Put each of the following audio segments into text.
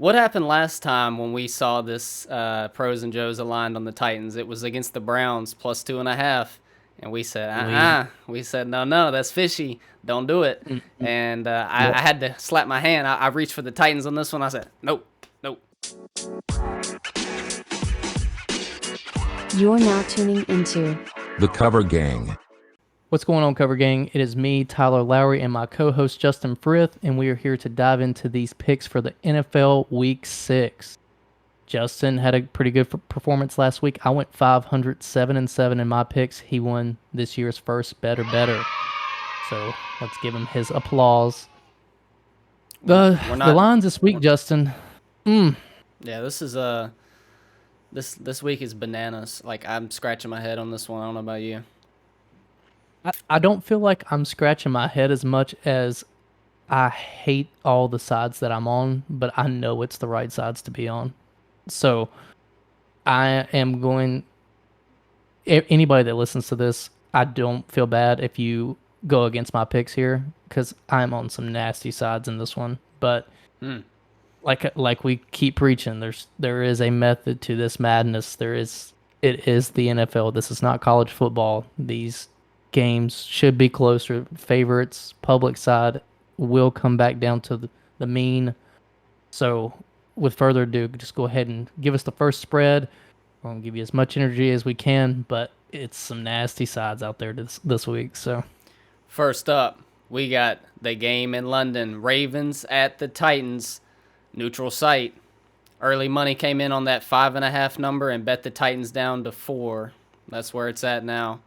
What happened last time when we saw this pros and Joes aligned on the Titans? It was against the Browns plus 2.5. And we said, We We said, no, that's fishy. Don't do it. mm-mm. And Yep. I had to slap my hand. I reached for the Titans on this one. I said, nope, nope. You're now tuning into The Cover Gang. What's going on, Cover Gang? It is me, Tyler Lowry, and my co-host Justin Frith, and we are here to dive into these picks for the NFL Week 6. Justin had a pretty good performance last week. I went 507-7 in my picks. He won this year's first better. So let's give him his applause. The lines this week, Justin. Yeah, this is this week is bananas. Like, I'm scratching my head on this one. I don't know about you. I don't feel like I'm scratching my head as much as I hate all the sides that I'm on, but I know it's the right sides to be on. So I am going. Anybody that listens to this, I don't feel bad if you go against my picks here because I'm on some nasty sides in this one. But like we keep preaching, there is a method to this madness. It is the NFL. This is not college football. These games should be closer. Favorites, public side will come back down to the mean. So, with further ado, just go ahead and give us the first spread. We're going to give you as much energy as we can, but it's some nasty sides out there this week. So, first up, we got the game in London. Ravens at the Titans. Neutral site. Early money came in on that 5.5 number and bet the Titans down to 4. That's where it's at now.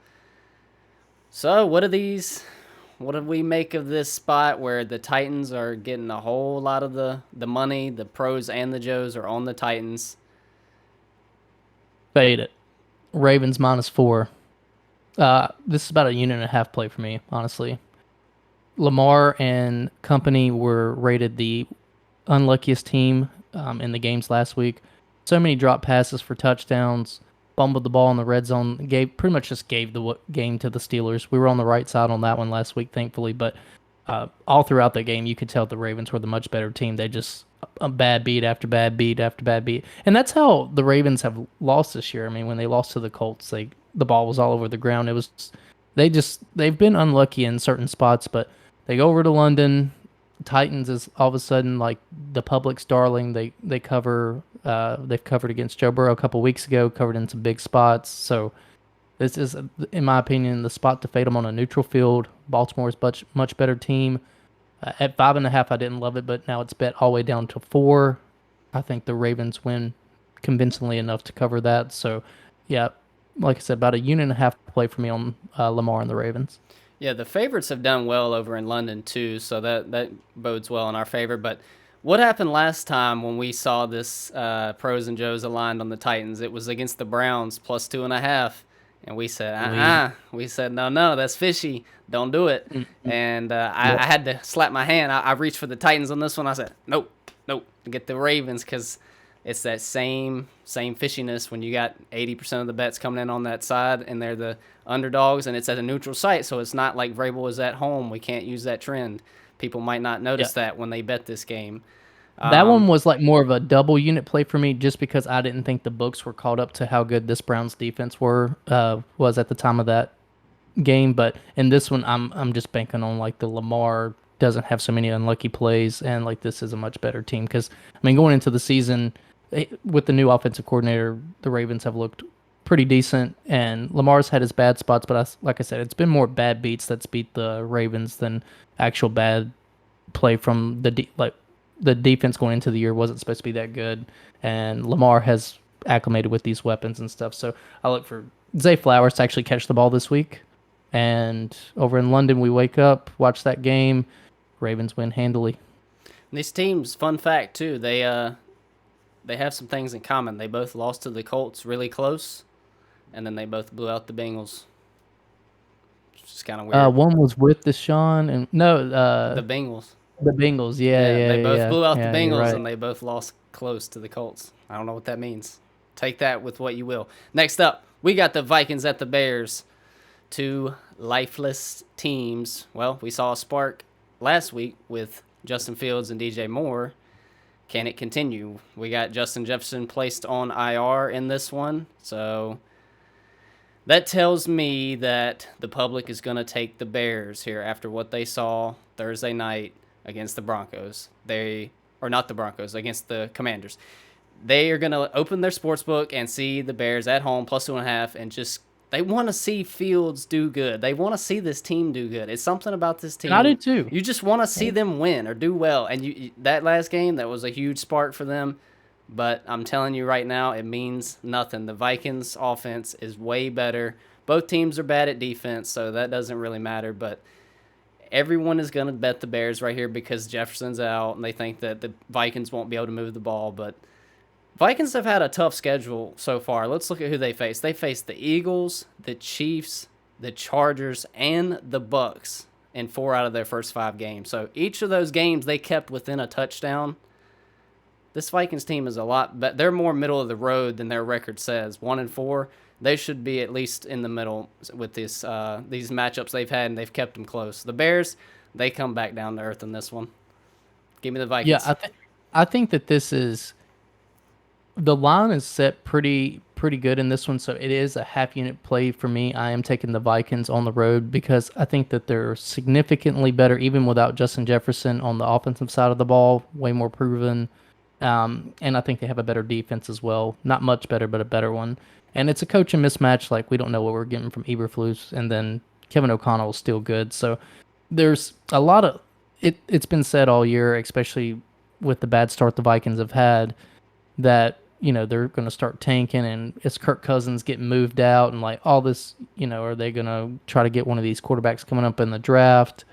So, what do we make of this spot where the Titans are getting a whole lot of the money? The pros and the Joes are on the Titans. fade it. Ravens -4. This is about a unit and a half play for me, honestly. Lamar and company were rated the unluckiest team in the games last week. So many drop passes for touchdowns. Fumbled the ball in the red zone. Pretty much just gave the game to the Steelers. We were on the right side on that one last week, thankfully. But all throughout the game, you could tell the Ravens were the much better team. They just a bad beat after bad beat after bad beat, and that's how the Ravens have lost this year. I mean, when they lost to the Colts, the ball was all over the ground. It was they've been unlucky in certain spots, but they go over to London. Titans is all of a sudden like the public's darling. They cover. They've covered against Joe Burrow a couple weeks ago. Covered in some big spots. So this is, in my opinion, the spot to fade them on a neutral field. Baltimore's much better team. At 5.5, I didn't love it, but now it's bet all the way down to 4. I think the Ravens win convincingly enough to cover that. So, yeah, like I said, about a unit and a half play for me on Lamar and the Ravens. Yeah, the favorites have done well over in London too, so that bodes well in our favor. But what happened last time when we saw this pros and Joes aligned on the Titans? It was against the Browns plus 2.5. And we said, We said, no, that's fishy. Don't do it. And I had to slap my hand. I reached for the Titans on this one. I said, nope, get the Ravens because it's that same fishiness when you got 80% of the bets coming in on that side and they're the underdogs and it's at a neutral site. So it's not like Vrabel is at home. We can't use that trend. People might not notice that when they bet this game. That one was like more of a double unit play for me just because I didn't think the books were caught up to how good this Browns defense was at the time of that game. But in this one, I'm just banking on like the Lamar doesn't have so many unlucky plays and like this is a much better team because I mean going into the season with the new offensive coordinator, the Ravens have looked pretty decent and Lamar's had his bad spots, but like I said, it's been more bad beats that's beat the Ravens than actual bad play from the defense going into the year wasn't supposed to be that good, and Lamar has acclimated with these weapons and stuff. So I look for Zay Flowers to actually catch the ball this week. And over in London, we wake up, watch that game. Ravens win handily. These teams, fun fact too, they have some things in common. They both lost to the Colts really close, and then they both blew out the Bengals. It's just kind of weird. One was with Deshaun, and the Bengals. The Bengals, yeah. They both blew out the Bengals, right. and they both lost close to the Colts. I don't know what that means. Take that with what you will. Next up, we got the Vikings at the Bears. Two lifeless teams. Well, we saw a spark last week with Justin Fields and DJ Moore. can it continue? We got Justin Jefferson placed on IR in this one, so that tells me that the public is going to take the Bears here after what they saw Thursday night against the Broncos. Or not the Broncos, against the Commanders. They are going to open their sports book and see the Bears at home plus 2.5, and just they want to see Fields do good. They want to see this team do good. It's something about this And I do team. too. You just want to see them win or do well. And that last game, that was a huge spark for them. But I'm telling you right now, it means nothing. The Vikings offense is way better. Both teams are bad at defense, so that doesn't really matter. But everyone is going to bet the Bears right here because Jefferson's out, and they think that the Vikings won't be able to move the ball. But Vikings have had a tough schedule so far. Let's look at who they face. They face the Eagles, the Chiefs, the Chargers, and the Bucks in 4 out of their first 5 games. So each of those games they kept within a touchdown. This Vikings team is a lot better. They're more middle of the road than their record says. 1-4. They should be at least in the middle with these matchups they've had, and they've kept them close. The Bears, they come back down to earth in this one. Give me the Yeah, Vikings. I think that this is the line is set pretty good in this one, so it is a half unit play for me. I am taking the Vikings on the road because I think that they're significantly better, even without Justin Jefferson on the offensive side of the ball, way more proven. And I think they have a better defense as well. Not much better, but a better one. And it's a coaching mismatch. Like, we don't know what we're getting from Eberflus, and then Kevin O'Connell is still good. So there's a lot of it's been said all year, especially with the bad start the Vikings have had, that they're going to start tanking, and it's Kirk Cousins getting moved out, and like all this. Are they going to try to get one of these quarterbacks coming up in the draft?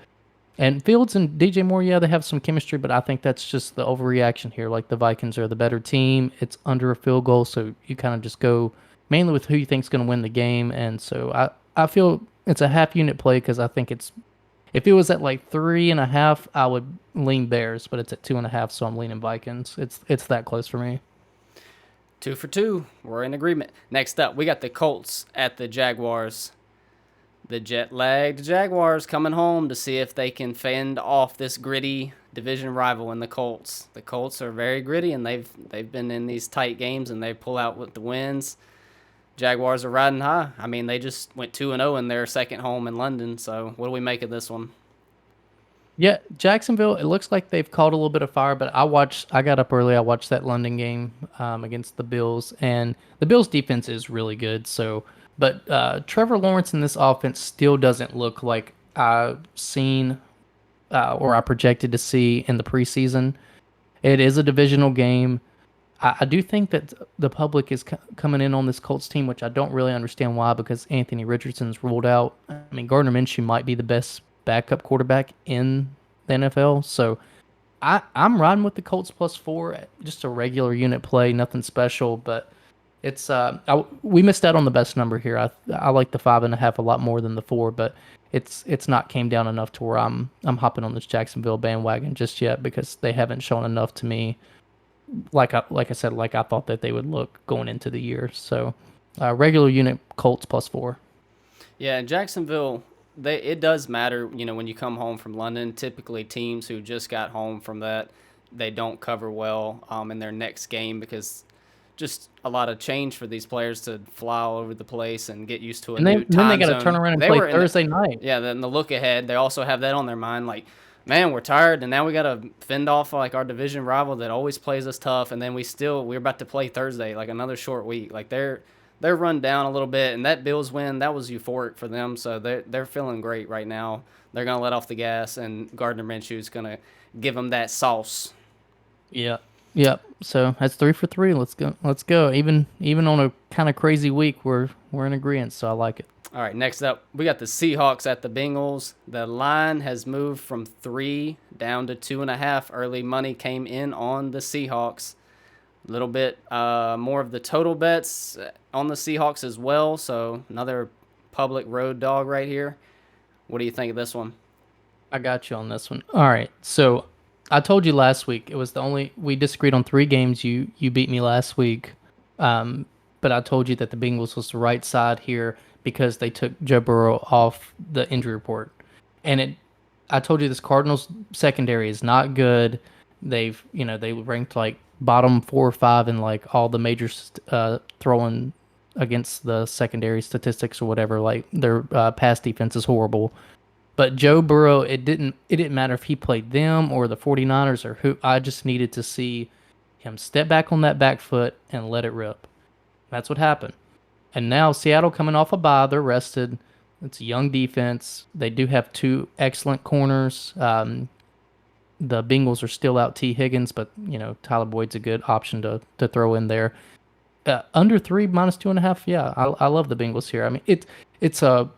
And Fields and DJ Moore, yeah, they have some chemistry, but I think that's just the overreaction here. Like, the Vikings are the better team. It's under a field goal, so you kind of just go mainly with who you think's going to win the game. And so I feel it's a half unit play because I think if it was at like 3.5, I would lean Bears, but it's at 2.5, so I'm leaning Vikings. It's that close for me. 2 for 2. We're in agreement. Next up, we got the Colts at the Jaguars. The jet-lagged Jaguars coming home to see if they can fend off this gritty division rival in the Colts. The Colts are very gritty, and they've been in these tight games, and they pull out with the wins. Jaguars are riding high. I mean, they just went 2-0 in their second home in London. So what do we make of this one? Yeah, Jacksonville, it looks like they've caught a little bit of fire, but I got up early. I watched that London game against the Bills, and the Bills defense is really good. So, but Trevor Lawrence in this offense still doesn't look like I've seen or I projected to see in the preseason. It is a divisional game. I do think that the public is coming in on this Colts team, which I don't really understand why, because Anthony Richardson's ruled out. I mean, Gardner Minshew might be the best backup quarterback in the NFL. So I'm riding with the Colts +4, just a regular unit play, nothing special. But it's we missed out on the best number here. I like the 5.5 a lot more than the 4, but it's not came down enough to where I'm hopping on this Jacksonville bandwagon just yet, because they haven't shown enough to me. Like I said, like I thought that they would look going into the year. So regular unit Colts +4. Yeah, in Jacksonville, it does matter. When you come home from London, typically teams who just got home from that, they don't cover well in their next game, because just a lot of change for these players to fly all over the place and get used to a And new then they time got to zone. turn around and They play were in Thursday night. Yeah, then the look ahead, they also have that on their mind. Like, man, we're tired, and now we got to fend off like our division rival that always plays us tough, and then we're about to play Thursday, like another short week. Like, they're run down a little bit, and that Bills win, that was euphoric for them, so they're feeling great right now. They're gonna let off the gas, and Gardner Minshew's gonna give them that sauce. Yeah. Yep. So that's 3 for 3. Let's go. Let's go. Even on a kind of crazy week, we're in agreement. So I like it. All right, next up, we got the Seahawks at the Bengals. The line has moved from 3 down to 2.5. Early money came in on the Seahawks. A little bit more of the total bets on the Seahawks as well. So another public road dog right here. What do you think of this one? I got you on this one. All right. So I told you last week we disagreed on 3 games. You beat me last week. But I told you that the Bengals was the right side here because they took Joe Burrow off the injury report. And I told you this Cardinals secondary is not good. They ranked like bottom 4 or 5 in like all the major throwing against the secondary statistics or whatever. Like their pass defense is horrible. But Joe Burrow, it didn't matter if he played them or the 49ers or who. I just needed to see him step back on that back foot and let it rip. That's what happened. And now Seattle coming off a bye, they're rested. It's a young defense. They do have two excellent corners. The Bengals are still out T. Higgins, but Tyler Boyd's a good option to throw in there. Under three minus 2.5. Yeah, I love the Bengals here. I mean, it's a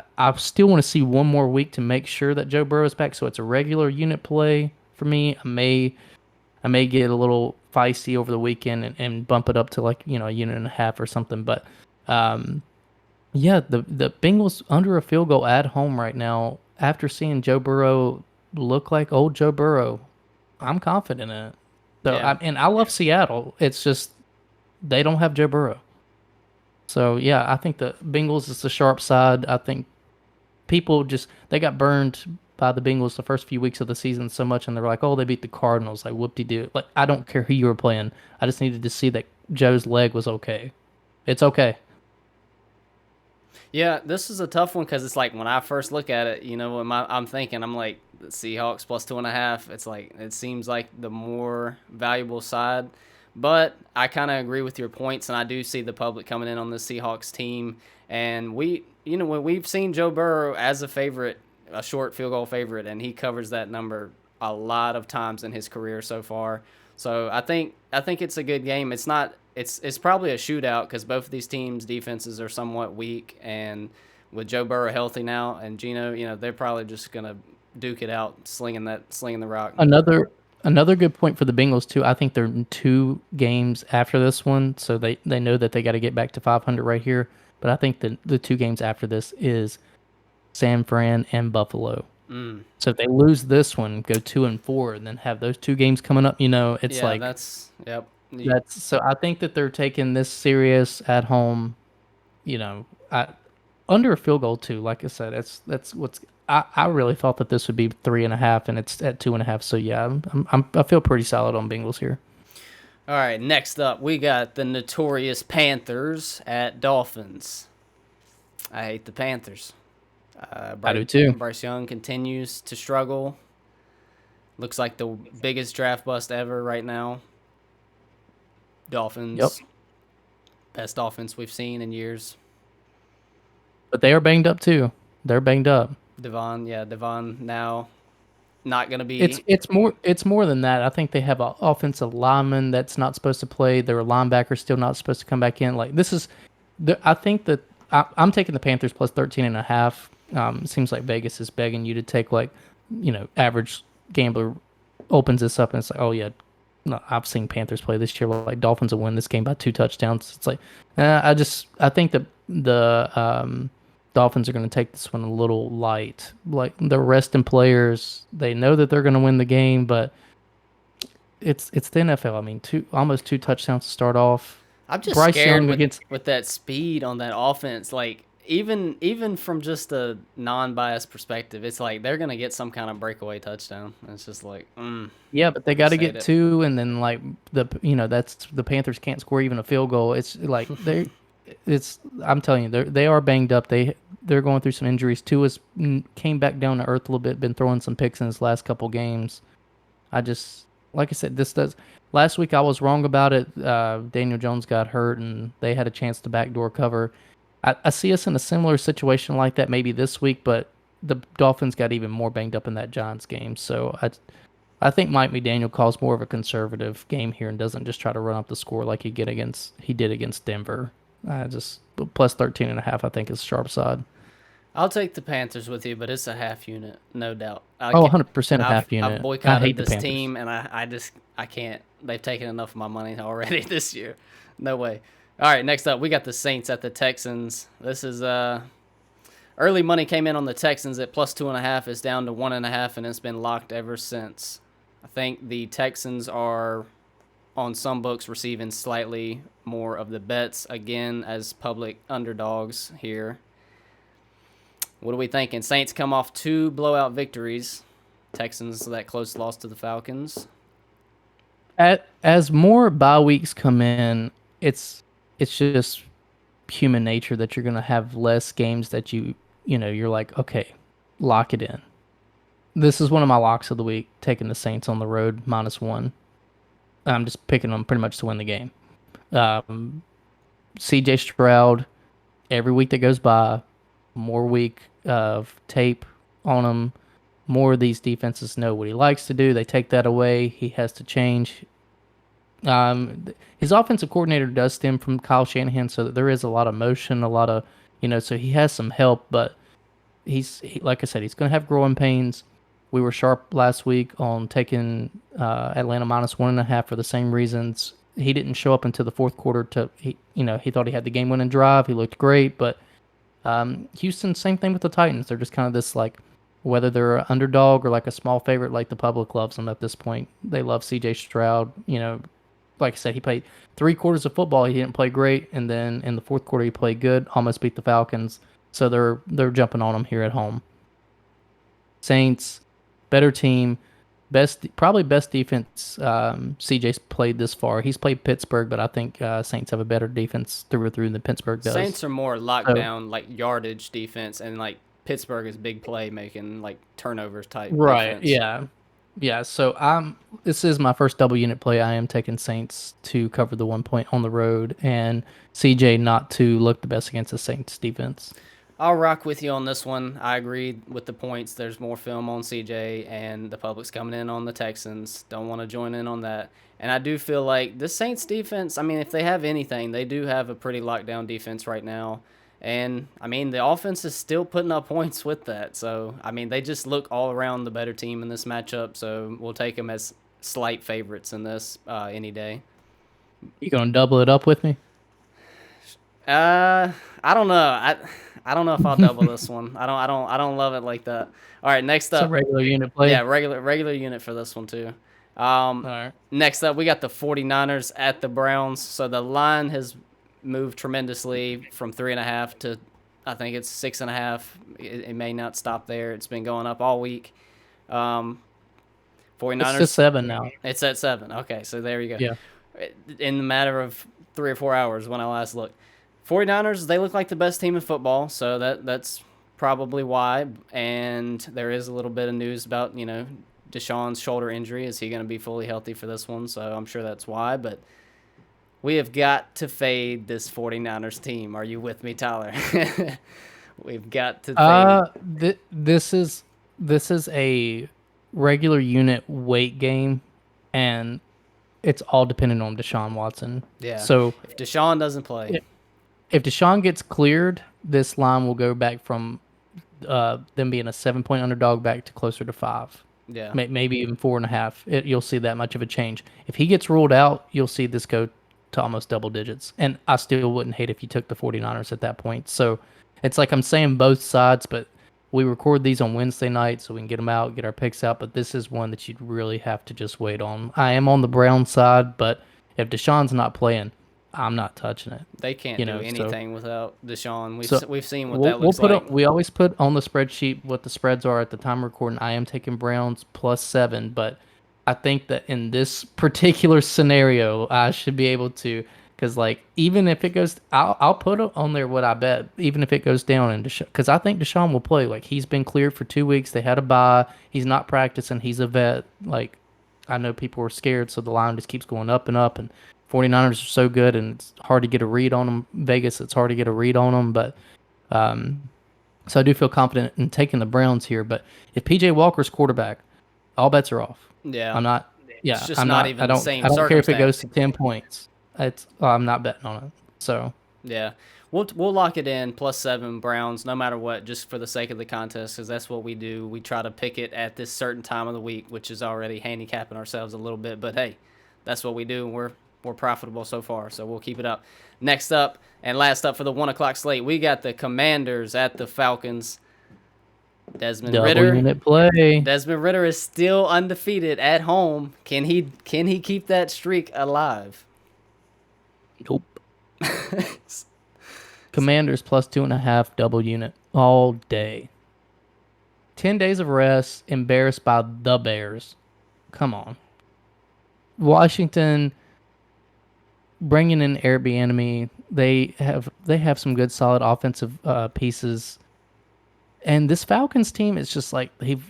I still want to see one more week to make sure that Joe Burrow is back. So it's a regular unit play for me. I may get a little feisty over the weekend and bump it up to like a unit and a half or something. But um, yeah, the Bengals under a field goal at home right now. After seeing Joe Burrow look like old Joe Burrow, I'm confident in it. So Yeah. I love Seattle. It's just they don't have Joe Burrow. So yeah, I think the Bengals is the sharp side. I think people just they got burned by the Bengals the first few weeks of the season so much, and they're like, "Oh, they beat the Cardinals." Like, whoop de doo. Like, I don't care who you were playing. I just needed to see that Joe's leg was okay. It's okay. Yeah, this is a tough one because it's like when I first look at it, I'm thinking, I'm like, the Seahawks plus 2.5. It's like, it seems like the more valuable side. But I kind of agree with your points, and I do see the public coming in on the Seahawks team. And when we've seen Joe Burrow as a favorite, a short field goal favorite, and he covers that number a lot of times in his career so far. So I think it's a good game. It's probably a shootout because both of these teams' defenses are somewhat weak, and with Joe Burrow healthy now and Geno, they're probably just gonna duke it out, slinging the rock. Another good point for the Bengals too. I think they're in 2 games after this one, so they know that they got to get back to 500 right here. But I think the 2 games after this is San Fran and Buffalo. Mm. So if they lose this one, go 2-4, and then have those 2 games coming up, it's Yeah, like that's yep. that's. So I think that they're taking this serious at home. I under a field goal too. Like I said, that's what's. I really thought that this would be 3.5, and it's at 2.5. So yeah, I feel pretty solid on Bengals here. All right, next up we got the notorious Panthers at Dolphins. I hate the Panthers. I do too. Bryce Young continues to struggle. Looks like the biggest draft bust ever right now. Yep. Dolphins, best offense we've seen in years. But they are banged up too. They're banged up. Devon now not gonna It's be. it's more it's more than that. I think they have an offensive lineman that's not supposed to play. Their linebacker still not supposed to come back in. Like this is, I think that I'm taking the Panthers plus 13.5. Seems like Vegas is begging you to take like, average gambler opens this up and it's like, oh yeah, no, I've seen Panthers play this year. Like Dolphins will win this game by 2 touchdowns. It's like, I think that the Dolphins are going to take this one a little light. Like they're resting players. They know that they're going to win the game, but it's the NFL. I mean, almost 2 touchdowns to start off. I'm just Bryce scared Young with against that speed on that offense. Like even from just a non-biased perspective, it's like they're gonna get some kind of breakaway touchdown. It's just like, yeah, but they got just to hate get it. two, and then like that's the Panthers can't score even a field goal. It's like it's I'm telling you they are banged up. They're going through some injuries. Tua came back down to earth a little bit. Been throwing some picks in his last couple games. I just like I said, this does. Last week I was wrong about it. Daniel Jones got hurt, and they had a chance to backdoor cover. I see us in a similar situation like that maybe this week, but the Dolphins got even more banged up in that Giants game. So I think Mike McDaniel calls more of a conservative game here and doesn't just try to run up the score like he did against Denver. Just plus 13.5, I think is sharp side. I'll take the Panthers with you, but it's a half unit, no doubt. Oh, 100% a half I've unit. I boycotted hate the this Panthers. team, and I can't. They've taken enough of my money already this year. No way. All right, next up we got the Saints at the Texans. This is early money came in on the Texans at plus 2.5. It's down to 1.5, and it's been locked ever since. I think the Texans are on some books receiving slightly more of the bets again as public underdogs here. What are we thinking? Saints come off 2 blowout victories. Texans that close loss to the Falcons. as more bye weeks come in, it's just human nature that you're gonna have less games that you're like, okay, lock it in. This is one of my locks of the week, taking the Saints on the road -1. I'm just picking them pretty much to win the game. Um, CJ Stroud, every week that goes by, more week of tape on him. More of these defenses know what he likes to do. They take that away. He has to change. His offensive coordinator does stem from Kyle Shanahan, so that there is a lot of motion, a lot of, so he has some help, but like I said, he's going to have growing pains. We were sharp last week on taking Atlanta -1.5 for the same reasons. He didn't show up until the fourth quarter. He thought he had the game-winning drive. He looked great, but Houston, same thing with the Titans. They're just kind of this like, whether they're an underdog or like a small favorite, like the public loves them at this point. They love C.J. Stroud. Like I said, he played 3 quarters of football. He didn't play great, and then in the fourth quarter, he played good. Almost beat the Falcons. So they're jumping on him here at home. Saints, better team, probably best defense. CJ's played this far. He's played Pittsburgh, but I think Saints have a better defense through and through than Pittsburgh does. Saints are more So, lockdown, like yardage defense, and like Pittsburgh is big play making, like turnovers type right, defense. yeah, yeah. So this is my first double unit play. I am taking Saints to cover the 1 point on the road, and CJ not to look the best against the Saints defense. I'll rock with you on this one. I agree with the points. There's more film on CJ, and the public's coming in on the Texans. Don't want to join in on that. And I do feel like the Saints defense, I mean, if they have anything, they do have a pretty lockdown defense right now. And, I mean, the offense is still putting up points with that. So, I mean, they just look all around the better team in this matchup. So, we'll take them as slight favorites in this any day. You gonna double it up with me? I don't know. I don't know if I'll double this one. I don't love it like that. All right, next It's a up. regular unit play. Yeah, regular unit for this one too. All right. Next up, we got the 49ers at the Browns. So the line has moved tremendously from 3.5 to I think it's 6.5. It may not stop there. It's been going up all week. 49ers. It's to 7 now. It's at 7. Okay, so there you go. Yeah. In the matter of 3 or 4 hours when I last looked. 49ers, they look like the best team in football, so that's probably why. And there is a little bit of news about, Deshaun's shoulder injury. Is he going to be fully healthy for this one? So I'm sure that's why. But we have got to fade this 49ers team. Are you with me, Tyler? We've got to fade This is a regular unit weight game, and it's all dependent on Deshaun Watson. Yeah. So if Deshaun doesn't play. If Deshaun gets cleared, this line will go back from them being a 7-point underdog back to closer to 5. Yeah. Maybe even 4.5. You'll see that much of a change. If he gets ruled out, you'll see this go to almost double digits. And I still wouldn't hate if you took the 49ers at that point. So it's like I'm saying both sides, but we record these on Wednesday night so we can get them out, get our picks out. But this is one that you'd really have to just wait on. I am on the Brown side, but if Deshaun's not playing, I'm not touching it. They can't do anything without Deshaun. We've seen what that we'll looks like. We always put on the spreadsheet what the spreads are at the time of recording. I am taking Browns +7, but I think that in this particular scenario, I should be able to, because like even if it goes, I'll put it on there what I bet, even if it goes down, and because I think Deshaun will play. Like he's been cleared for 2 weeks. They had a bye. He's not practicing. He's a vet. Like I know people are scared, so the line just keeps going up and up. And 49ers are so good, and it's hard to get a read on them. Vegas, it's hard to get a read on them, but so I do feel confident in taking the Browns here. But if PJ Walker's quarterback, all bets are off. Yeah, I'm not. Yeah, it's just I'm not not. even I don't. the same I don't care if it goes to circumstance. 10 points. I'm not betting on it. So Yeah, we'll lock it in +7 Browns no matter what, just for the sake of the contest, because that's what we do. We try to pick it at this certain time of the week, which is already handicapping ourselves a little bit. But hey, that's what we do, and we're profitable so far, so we'll keep it up. Next up and last up for the 1 o'clock slate, we got the Commanders at the Falcons. Desmond double Ritter. unit play. Desmond Ritter is still undefeated at home. Can he keep that streak alive? Nope. Commanders +2.5 double unit all day. 10 days of rest, embarrassed by the Bears. Come on. Washington bringing in Airbnb, they have some good solid offensive pieces, and this Falcons team is just like they've.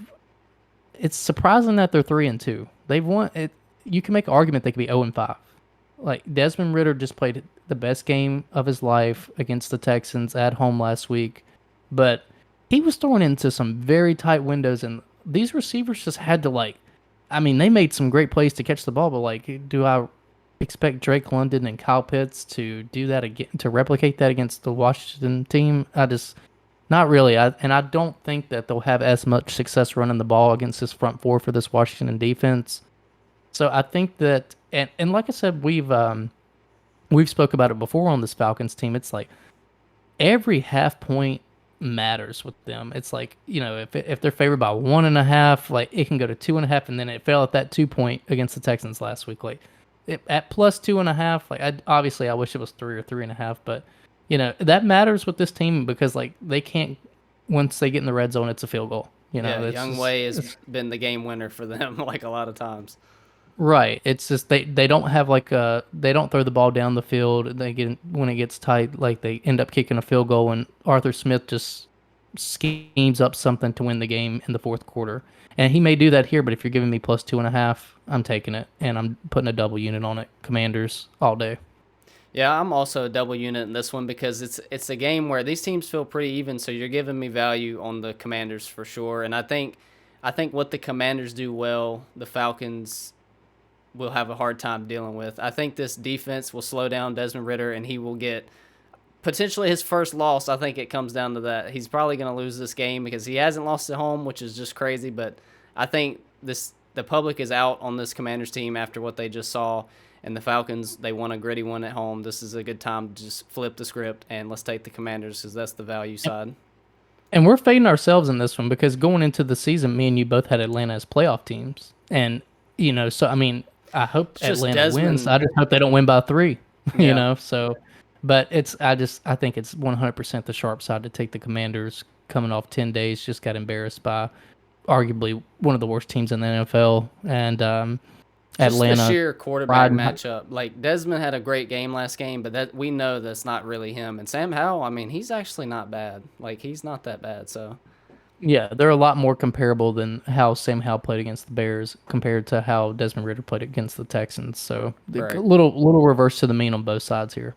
It's surprising that they're 3-2. They've won it. You can make an argument they could be 0-5. Like Desmond Ritter just played the best game of his life against the Texans at home last week, but he was thrown into some very tight windows, and these receivers just had to like. I mean, they made some great plays to catch the ball, but like, do I expect Drake London and Kyle Pitts to do that again, to replicate that against the Washington team? I just not really. And I don't think that they'll have as much success running the ball against this front four for this Washington defense. So I think that, and like I said, we've spoke about it before on this Falcons team. It's like every half point matters with them. It's like, if they're favored by 1.5, like it can go to 2.5, and then it fell at that 2 point against the Texans last week. Like at plus 2.5, like obviously I wish it was 3 or 3.5, but that matters with this team because like they can't, once they get in the red zone, it's a field goal. Yeah, That's Young just Wei has been the game winner for them like a lot of times. right. It's just they don't have like they don't throw the ball down the field. They get when it gets tight, like they end up kicking a field goal, and Arthur Smith just schemes up something to win the game in the fourth quarter. And he may do that here, but if you're giving me plus 2.5, I'm taking it, and I'm putting a double unit on it. Commanders all day. Yeah, I'm also a double unit in this one because it's a game where these teams feel pretty even, so you're giving me value on the Commanders for sure. And I think what the Commanders do well, the Falcons will have a hard time dealing with. I think this defense will slow down Desmond Ritter, and he will get potentially his first loss. I think it comes down to that. He's probably going to lose this game because he hasn't lost at home, which is just crazy. But I think the public is out on this Commanders team after what they just saw. And the Falcons, they won a gritty one at home. This is a good time to just flip the script and let's take the Commanders because that's the value side. And we're fading ourselves in this one because going into the season, me and you both had Atlanta as playoff teams, and so I mean, I hope It's just Atlanta wins. Desmond. I just hope they don't win by 3. Yeah. So, but I think it's 100% the sharp side to take the Commanders coming off 10 days. Just got embarrassed by arguably one of the worst teams in the NFL, and Just the Atlanta sheer quarterback riding. matchup. Like Desmond had a great game last game, but that we know that's not really him. And Sam Howell, I mean, he's actually not bad. Like he's not that bad. So Yeah, they're a lot more comparable than how Sam Howell played against the Bears compared to how Desmond Ritter played against the Texans. So a right. little reverse to the mean on both sides here.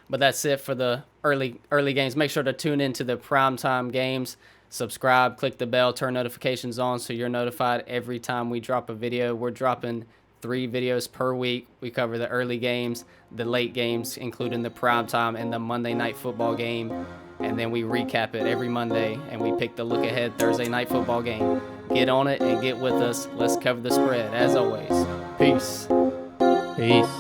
But that's it for the early games. Make sure to tune into the primetime games. Subscribe, click the bell, turn notifications on so you're notified every time we drop a video. We're dropping 3 videos per week. We cover the early games, the late games, including the primetime and the Monday night football game. And then we recap it every Monday and we pick the look ahead Thursday night football game. Get on it and get with us. Let's cover the spread as always. Peace. Peace.